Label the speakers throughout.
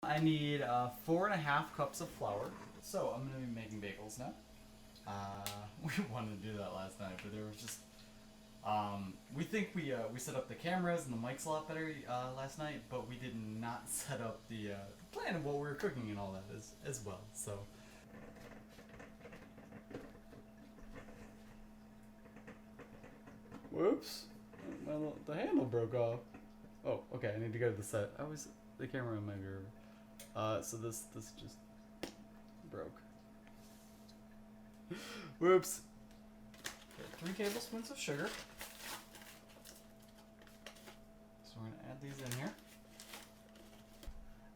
Speaker 1: I need 4.5 cups of flour. So I'm going to be making bagels now. We wanted to do that last night, but there was just we think we set up the cameras and the mics a lot better last night, but we did not set up the plan of what we were cooking and all that as well. So. Whoops! The handle broke off. Oh, okay. I need to go to the set. The camera might be over. So this just broke. Whoops. Okay, 3 tablespoons of sugar. So we're gonna add these in here,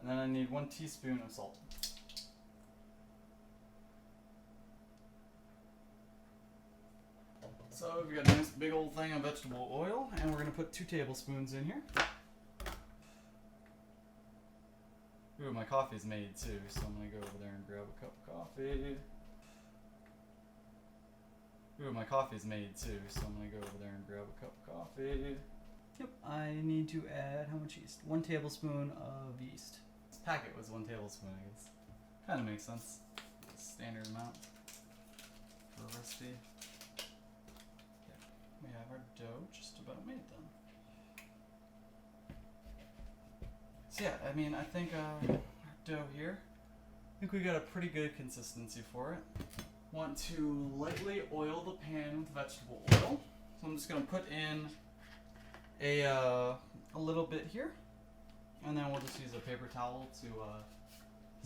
Speaker 1: and then I need 1 teaspoon of salt. So we got a nice big old thing of vegetable oil, and we're gonna put 2 tablespoons in here. Ooh, my coffee's made too, so I'm gonna go over there and grab a cup of coffee. Ooh, my coffee's made too, so I'm gonna go over there and grab a cup of coffee. Yep, I need to add how much yeast? 1 tablespoon of yeast. This packet was 1 tablespoon, I guess. Kind of makes sense. Standard amount for a recipe. We have our dough just about made then. So yeah, I mean, I think our dough here, I think we got a pretty good consistency for it. Want to lightly oil the pan with vegetable oil. So I'm just gonna put in a little bit here, and then we'll just use a paper towel to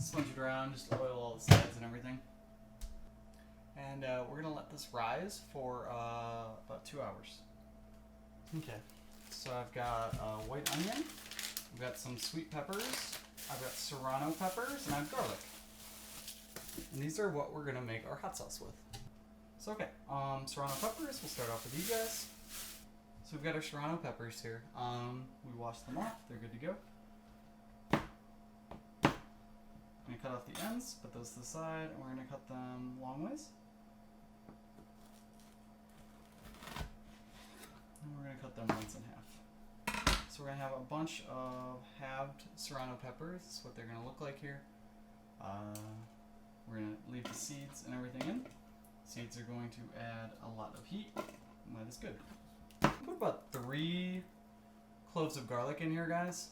Speaker 1: sponge it around, just oil all the sides and everything. And we're gonna let this rise for about 2 hours. Okay, so I've got white onion, I've got some sweet peppers, I've got serrano peppers, and I have garlic. And these are what we're gonna make our hot sauce with. So okay, serrano peppers, we'll start off with these guys. So we've got our serrano peppers here. We washed them off, they're good to go. I'm gonna cut off the ends, put those to the side, and we're gonna cut them long ways. And we're going to cut them once in half. So we're going to have a bunch of halved serrano peppers. That's what they're going to look like here. We're going to leave the seeds and everything in. Seeds are going to add a lot of heat, and that is good. Put about 3 cloves of garlic in here, guys.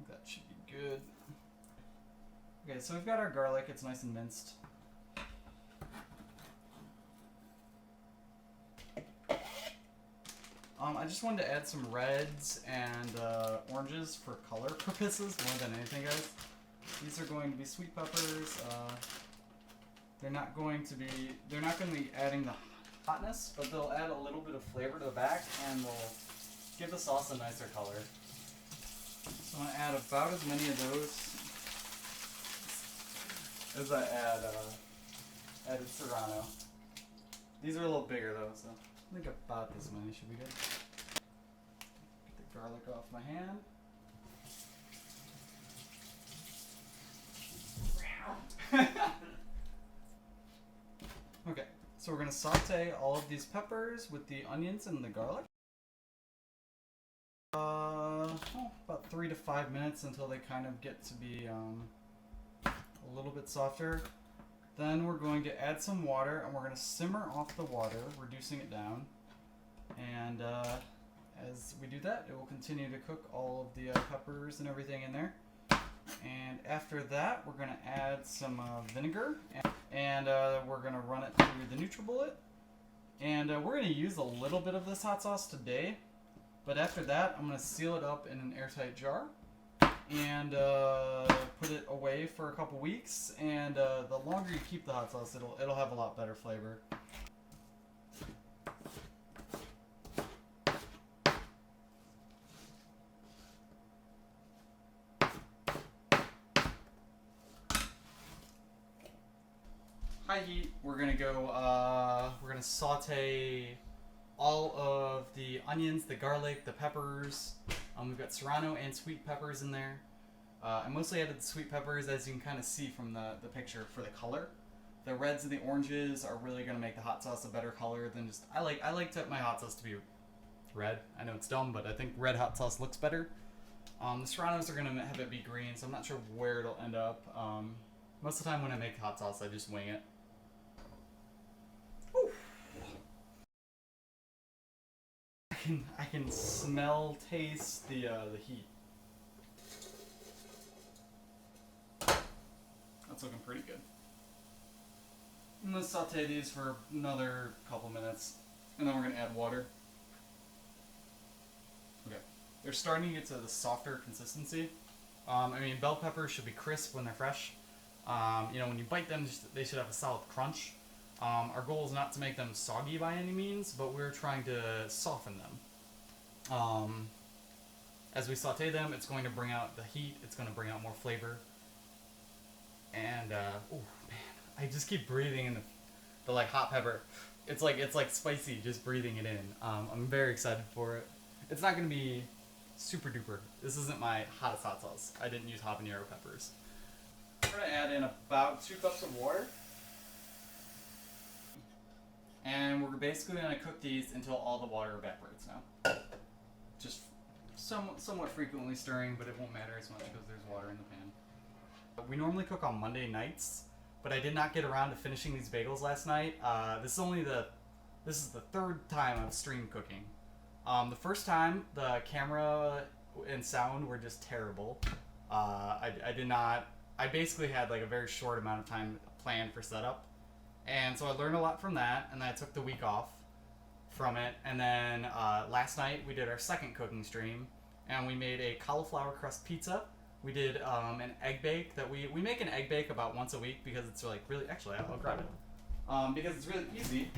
Speaker 1: That should be good. Okay, so we've got our garlic. It's nice and minced. I just wanted to add some reds and oranges for color purposes more than anything, guys. These are going to be sweet peppers. They're not going to be adding the hotness, but they'll add a little bit of flavor to the back and will give the sauce a nicer color. So I'm gonna add about as many of those as I added serrano. These are a little bigger though, so I think about this many should be good. Get the garlic off my hand. Okay, so we're going to saute all of these peppers with the onions and the garlic. About 3 to 5 minutes until they kind of get to be a little bit softer. Then we're going to add some water, and we're going to simmer off the water, reducing it down. And as we do that, it will continue to cook all of the peppers and everything in there. And after that, we're going to add some vinegar, and we're going to run it through the NutriBullet. And we're going to use a little bit of this hot sauce today, but after that, I'm going to seal it up in an airtight jar and put it away for a couple weeks. And the longer you keep the hot sauce, it'll have a lot better flavor. High heat. We're gonna saute all of the onions, the garlic, the peppers. We've got serrano and sweet peppers in there. I mostly added the sweet peppers, as you can kind of see from the picture, for the color. The reds and the oranges are really gonna make the hot sauce a better color than just. I like my hot sauce to be red. I know it's dumb, but I think red hot sauce looks better. The serranos are gonna have it be green, so I'm not sure where it'll end up. Most of the time when I make hot sauce, I just wing it. Whew. I can smell, taste the heat. That's looking pretty good. I'm gonna saute these for another couple minutes, and then we're gonna add water. Okay, they're starting to get to the softer consistency. I mean, bell peppers should be crisp when they're fresh. When you bite them, they should have a solid crunch. Our goal is not to make them soggy by any means, but we're trying to soften them. As we saute them, it's going to bring out the heat. It's going to bring out more flavor. And oh man, I just keep breathing in the like hot pepper. It's like spicy just breathing it in. I'm very excited for it. It's not going to be super duper. This isn't my hottest hot sauce. I didn't use habanero peppers. We're going to add in about 2 cups of water. And we're basically going to cook these until all the water evaporates now. Just somewhat frequently stirring, but it won't matter as much because there's water in the pan. We normally cook on Monday nights, but I did not get around to finishing these bagels last night. This is the 3rd time I've streamed cooking. The first time, the camera and sound were just terrible. I basically had like a very short amount of time planned for setup. And so I learned a lot from that, and then I took the week off from it. And then last night we did our second cooking stream, and we made a cauliflower crust pizza. We did an egg bake that we make an egg bake about once a week because it's like really, actually I'll grab it. Because it's really easy.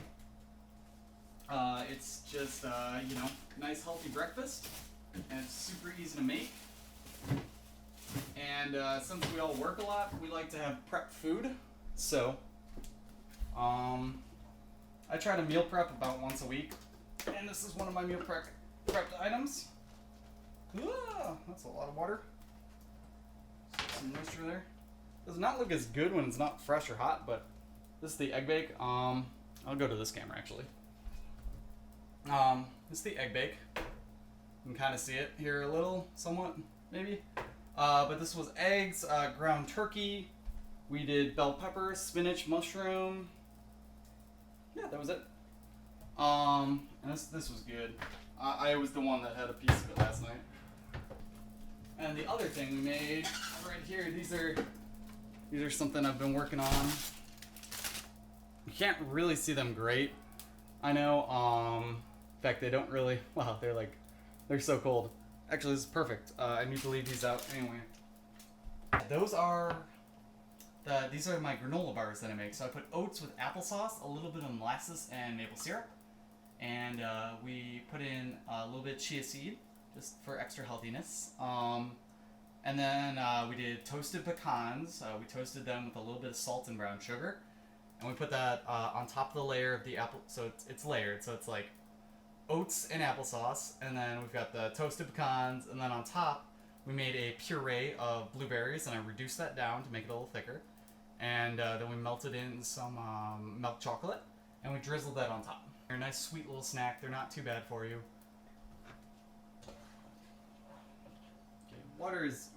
Speaker 1: It's just, nice healthy breakfast, and it's super easy to make. And since we all work a lot, we like to have prepped food. So, I try to meal prep about once a week, and this is one of my meal prepped items. That's a lot of water. Some moisture there. Does not look as good when it's not fresh or hot, but this is the egg bake. I'll go to this camera actually. This is the egg bake. You can kind of see it here a little, somewhat, maybe. But this was eggs, ground turkey. We did bell pepper, spinach, mushroom. Yeah, that was it. And this was good. I was the one that had a piece of it last night. And the other thing we made right here, these are something I've been working on. You can't really see them great. I know, in fact, they don't really, wow, they're so cold. Actually, this is perfect. I need to leave these out anyway. These are my granola bars that I make. So I put oats with applesauce, a little bit of molasses and maple syrup. And we put in a little bit of chia seed, just for extra healthiness. And then we did toasted pecans. We toasted them with a little bit of salt and brown sugar. And we put that on top of the layer of the apple, so it's layered. So it's like oats and applesauce, and then we've got the toasted pecans, and then on top we made a puree of blueberries, and I reduced that down to make it a little thicker. And then we melted in some milk chocolate, and we drizzled that on top. They're a nice sweet little snack. They're not too bad for you. Okay, water is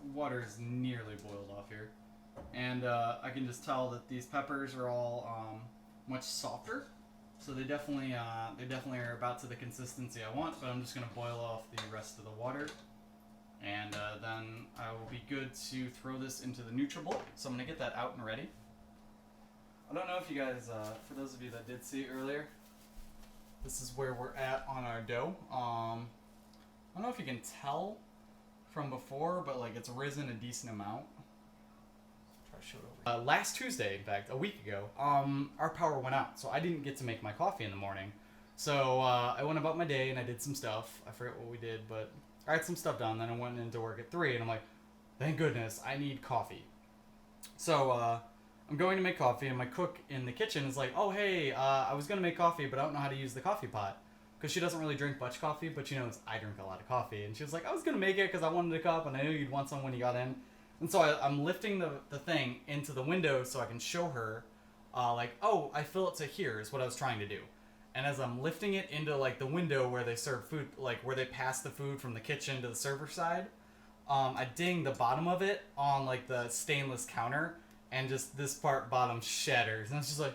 Speaker 1: nearly boiled off here. And I can just tell that these peppers are all much softer. So they definitely are about to the consistency I want, but I'm just going to boil off the rest of the water. And then I will be good to throw this into the NutriBowl. So I'm going to get that out and ready. I don't know if you guys, for those of you that did see it earlier, this is where we're at on our dough. I don't know if you can tell from before, but like it's risen a decent amount. Try to show it over. Last Tuesday, in fact, a week ago, our power went out, so I didn't get to make my coffee in the morning. So I went about my day and I did some stuff. I forget what we did, but I had some stuff done. Then I went into work at 3, and I'm like, thank goodness, I need coffee. So I'm going to make coffee, and my cook in the kitchen is like, oh hey, I was gonna make coffee, but I don't know how to use the coffee pot. Because she doesn't really drink much coffee, but she knows I drink a lot of coffee. And she was like, I was going to make it because I wanted a cup, and I knew you'd want some when you got in. And so I'm lifting the thing into the window so I can show her, oh, I fill it to here is what I was trying to do. And as I'm lifting it into, like, the window where they serve food, like, where they pass the food from the kitchen to the server side, I dinged the bottom of it on like the stainless counter, and just this part bottom shatters, and it's just like,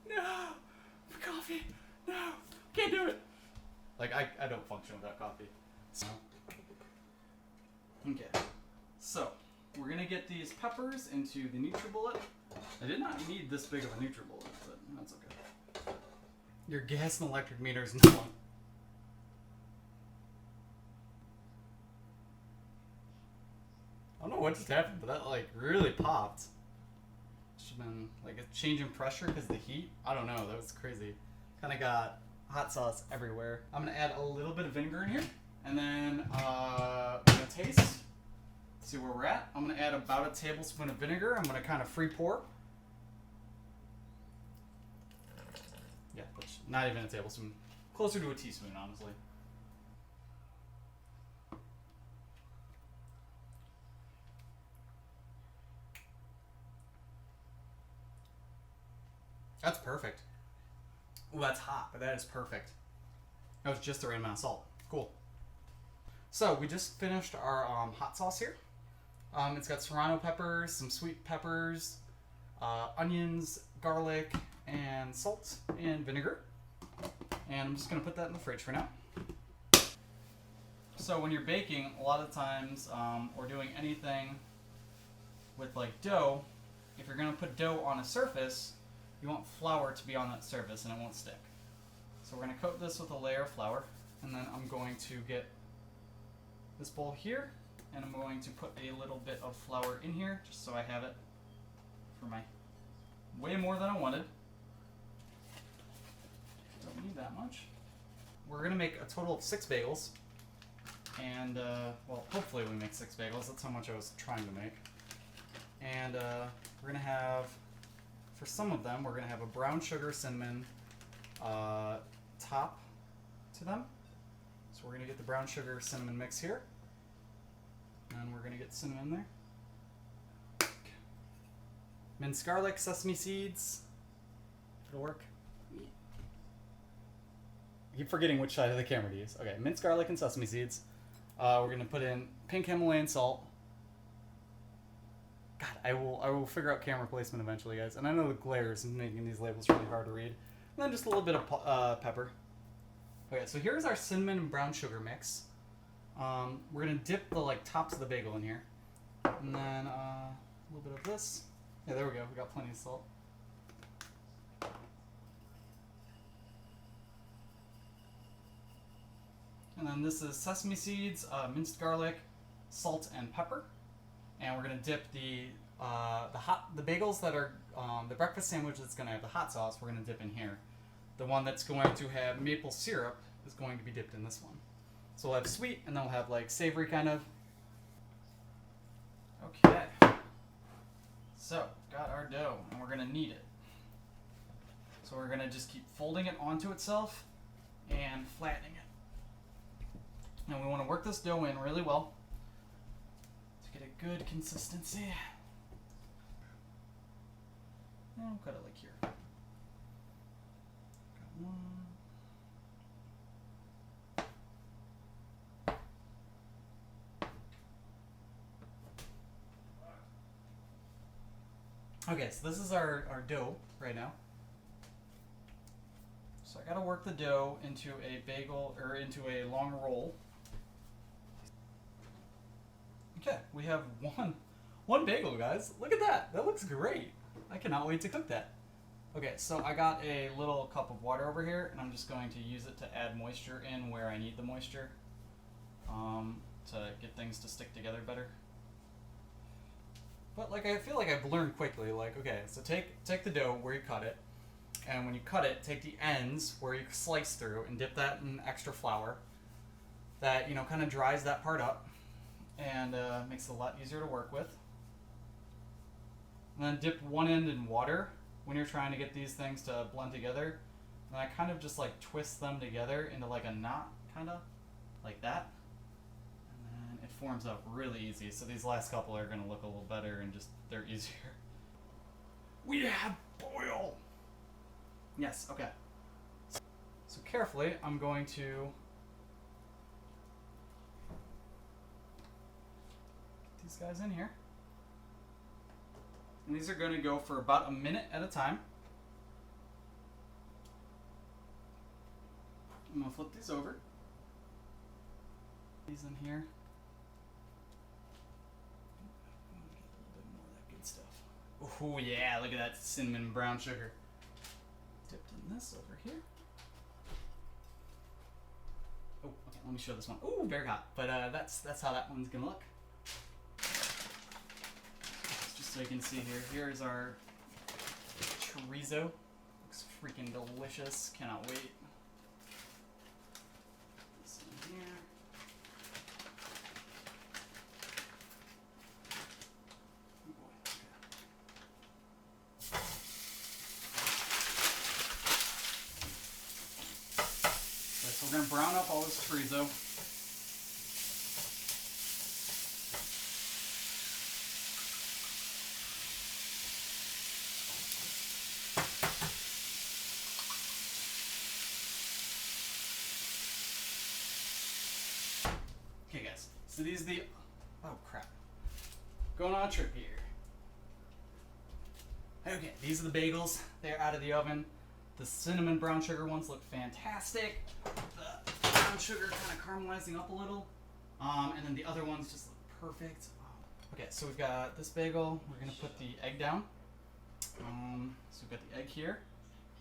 Speaker 1: no, coffee, no, can't do it. Like I don't function without coffee. So, okay, so we're gonna get these peppers into the NutriBullet. I did not need this big of a NutriBullet, but that's okay. Your gas and electric meter is not on. I don't know what just happened, but that like really popped. Should have been like a change in pressure because of the heat. I don't know. That was crazy. Kind of got hot sauce everywhere. I'm gonna add a little bit of vinegar in here, and then we're gonna taste. See where we're at. I'm gonna add about a tablespoon of vinegar. I'm gonna kind of free pour. Yeah, that's not even a tablespoon. Closer to a teaspoon, honestly. That's perfect. Ooh, that's hot, but that is perfect. That was just the right amount of salt. Cool. So we just finished our hot sauce here. It's got serrano peppers, some sweet peppers, onions, garlic, and salt and vinegar. And I'm just going to put that in the fridge for now. So when you're baking, a lot of times, or doing anything with like dough, if you're going to put dough on a surface, you want flour to be on that surface and it won't stick. So we're going to coat this with a layer of flour, and then I'm going to get this bowl here, and I'm going to put a little bit of flour in here just so I have it for my way more than I wanted. Don't need that much. We're going to make a total of 6 bagels, and well, hopefully we make 6 bagels. That's how much I was trying to make. And we're going to have, for some of them, we're going to have a brown sugar cinnamon top to them. So we're going to get the brown sugar cinnamon mix here. And we're going to get cinnamon there. Minced garlic, sesame seeds. It'll work. I keep forgetting which side of the camera to use. Okay, minced garlic and sesame seeds. We're going to put in pink Himalayan salt. God, I will figure out camera placement eventually, guys. And I know the glare is making these labels really hard to read. And then just a little bit of pepper. Okay, so here's our cinnamon and brown sugar mix. We're gonna dip the like tops of the bagel in here, and then a little bit of this. Yeah, there we go. We got plenty of salt. And then this is sesame seeds, minced garlic, salt, and pepper. And we're gonna dip the bagels that are the breakfast sandwich that's gonna have the hot sauce. We're gonna dip in here. The one that's going to have maple syrup is going to be dipped in this one. So we'll have sweet, and then we'll have like savory kind of. Okay. So got our dough, and we're gonna knead it. So we're gonna just keep folding it onto itself and flattening it. Now we want to work this dough in really well to get a good consistency. And we'll cut it like here. Got one. Okay, so this is our dough right now. So I gotta work the dough into a bagel, or into a long roll. Okay, we have one bagel, guys. Look at that. That looks great. I cannot wait to cook that. Okay, so I got a little cup of water over here, and I'm just going to use it to add moisture in where I need the moisture, to get things to stick together better. But like, I feel like I've learned quickly, like, okay, so take the dough where you cut it, and when you cut it, take the ends where you slice through and dip that in extra flour. That, you know, kind of dries that part up and makes it a lot easier to work with. And then dip one end in water when you're trying to get these things to blend together. And I kind of just like twist them together into like a knot, kind of like that. And then it forms up really easy. So these last couple are going to look a little better and just, they're easier. We have boil! Yes, okay. So carefully, I'm going to these guys in here. And these are going to go for about a minute at a time. I'm going to flip these over. These in here. Get a little bit more of that good stuff. Oh yeah, look at that cinnamon brown sugar. Dipped in this over here. Oh, okay, let me show this one. Ooh, very hot. But that's how that one's gonna look. Just so you can see here. Here's our chorizo. Looks freaking delicious. Cannot wait. This in here. Oh boy. Okay, so we're gonna brown up all this chorizo. Okay guys, so these are the, oh crap, going on a trip here. Okay, these are the bagels. They're out of the oven. The cinnamon brown sugar ones look fantastic. The brown sugar kind of caramelizing up a little. And then the other ones just look perfect. Okay, so we've got this bagel. We're gonna put the egg down. So we've got the egg here.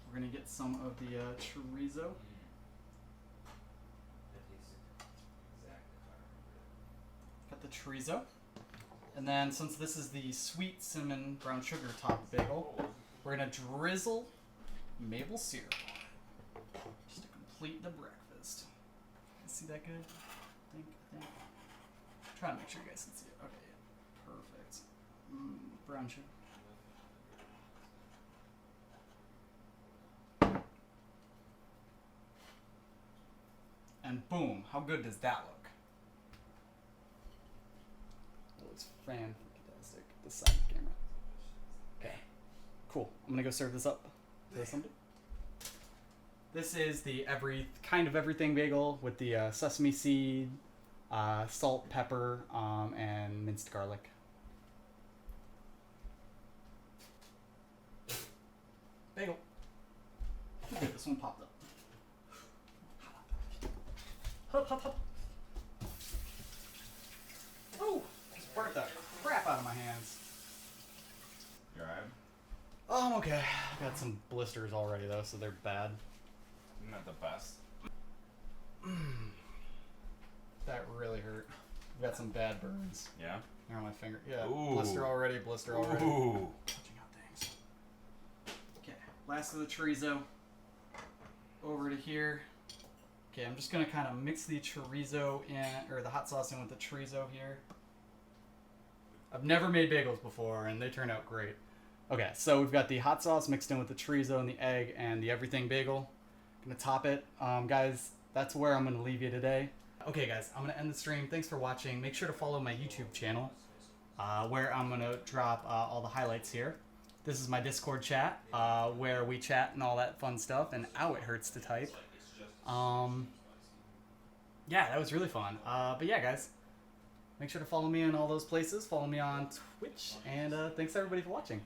Speaker 1: We're gonna get some of the chorizo. Got the chorizo. And then since this is the sweet cinnamon brown sugar topped bagel, we're gonna drizzle maple syrup just to complete the breakfast. See that good? I think. Trying to make sure you guys can see it. Okay, yeah. Perfect. Brown sugar. And boom, how good does that look? Oh, it's fantastic. This side of the camera. Okay, cool. I'm gonna go serve this up. This is the kind of everything bagel with the sesame seed, salt, pepper, and minced garlic. Bagel. Okay, this one popped up. Hop, hop, hop. Oh, just burnt the crap out of my hands.
Speaker 2: You alright?
Speaker 1: Oh, I'm okay. I got some blisters already though, so they're bad.
Speaker 2: Not the best.
Speaker 1: That really hurt. I've got some bad burns.
Speaker 2: Yeah?
Speaker 1: They're on my finger. Yeah.
Speaker 2: Ooh.
Speaker 1: Blister already.
Speaker 2: Ooh.
Speaker 1: Touching out things. Okay. Last of the chorizo. Over to here. Okay, I'm just gonna kind of mix the chorizo in, or the hot sauce in with the chorizo here. I've never made bagels before, and they turn out great. Okay, so we've got the hot sauce mixed in with the chorizo and the egg and the everything bagel. Gonna top it. Guys, that's where I'm gonna leave you today. Okay guys, I'm gonna end the stream. Thanks for watching. Make sure to follow my YouTube channel, where I'm gonna drop all the highlights here. This is my Discord chat, where we chat and all that fun stuff, and ow, it hurts to type. Yeah, that was really fun. But yeah guys, make sure to follow me in all those places. Follow me on Twitch, and thanks everybody for watching.